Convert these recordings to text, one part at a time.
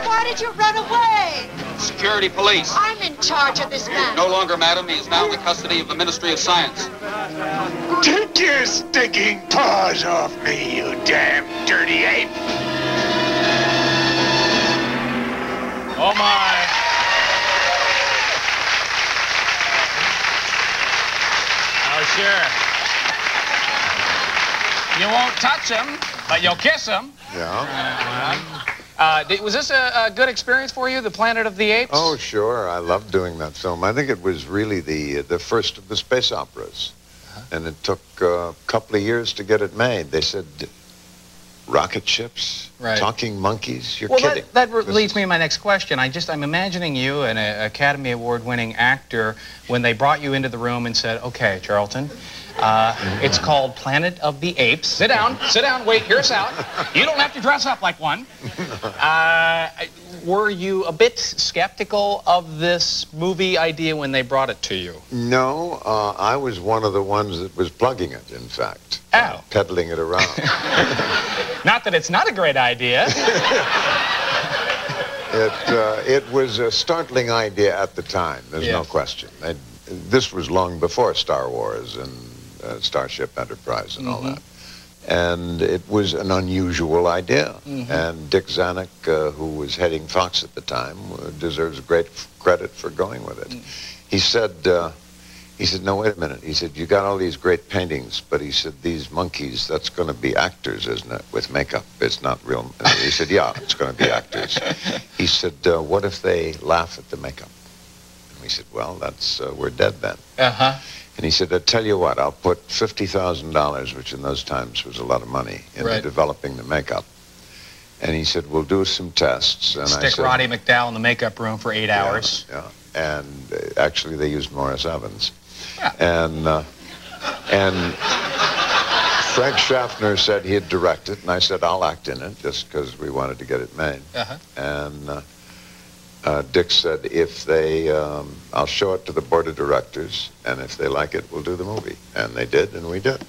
Why did you run away? Security police. I'm in charge of this man. No longer, madam. He is now in the custody of the Ministry of Science. Take your stinking paws off me, you damn dirty ape. Oh, my. Oh, sure. You won't touch him, but you'll kiss him. Yeah. Was this a good experience for you, The Planet of the Apes? Oh, sure. I loved doing that film. I think it was really the first of the space operas. And it took a couple of years to get it made. They said, rocket ships, talking monkeys, you're kidding. That leads me to my next question. I'm imagining you, an Academy Award-winning actor, when they brought you into the room and said, okay, Charlton, it's called Planet of the Apes. Sit down, wait, hear us out. You don't have to dress up like one. Were you a bit skeptical of this movie idea when they brought it to you? No, I was one of the ones that was plugging it, in fact. Oh. Peddling it around. Not that it's not a great idea. It was a startling idea at the time, there's no question. This was long before Star Wars and Starship Enterprise and all that. And it was an unusual idea. And Dick Zanuck, who was heading Fox at the time, deserves great credit for going with it. He said, no, wait a minute. He said, you got all these great paintings, but he said, these monkeys, that's going to be actors, isn't it, with makeup? It's not real. He said, yeah, it's going to be actors. He said, what if they laugh at the makeup? And we said, well, we're dead then. And he said, I tell you what, I'll put $50,000, which in those times was a lot of money, into developing the makeup. And he said, we'll do some tests. And Stick Roddy McDowall in the makeup room for 8 hours. Yeah. And actually, they used Morris Evans. Yeah. And Frank Schaffner said he'd direct it, and I said, I'll act in it, just because we wanted to get it made. And Dick said, I'll show it to the board of directors, and if they like it, we'll do the movie. And they did, and we did.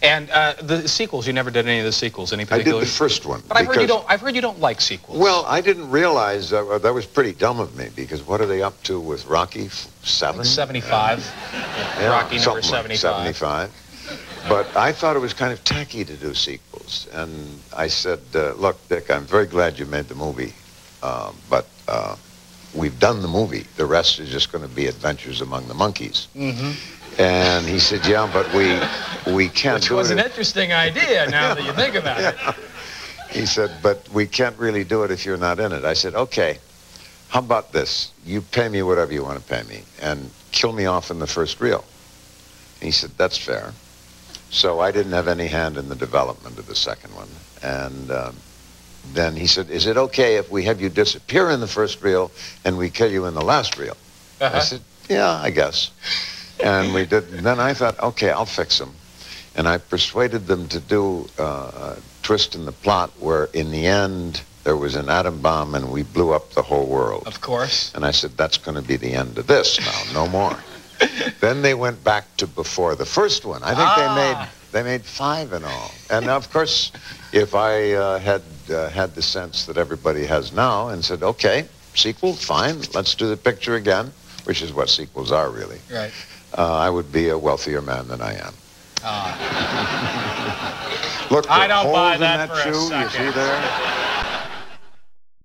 And the sequels, you never did any of the sequels, any particular? I did the first one. But I've heard you don't like sequels. Well, I didn't realize that was pretty dumb of me, because what are they up to with Rocky? 7? 75. Rocky number 75. 75. But I thought it was kind of tacky to do sequels. And I said, look, Dick, I'm very glad you made the movie, but we've done the movie. The rest is just going to be Adventures Among the Monkeys. And he said, yeah, but we can't do it. Which was an interesting idea, now that you think about it. He said, but we can't really do it if you're not in it. I said, okay, how about this? You pay me whatever you want to pay me and kill me off in the first reel. And he said, that's fair. So I didn't have any hand in the development of the second one. And then he said, is it okay if we have you disappear in the first reel and we kill you in the last reel? I said, yeah, I guess. And we did. And then I thought, okay, I'll fix them. And I persuaded them to do a twist in the plot where, in the end, there was an atom bomb and we blew up the whole world. Of course. And I said, that's going to be the end of this now, no more. Then they went back to before the first one. I think they made 5 in all. And of course, if I had the sense that everybody has now and said, okay, sequel, fine, let's do the picture again, which is what sequels are, really. Right. I would be a wealthier man than I am. Look, I don't buy that for shoe, a second. you see there?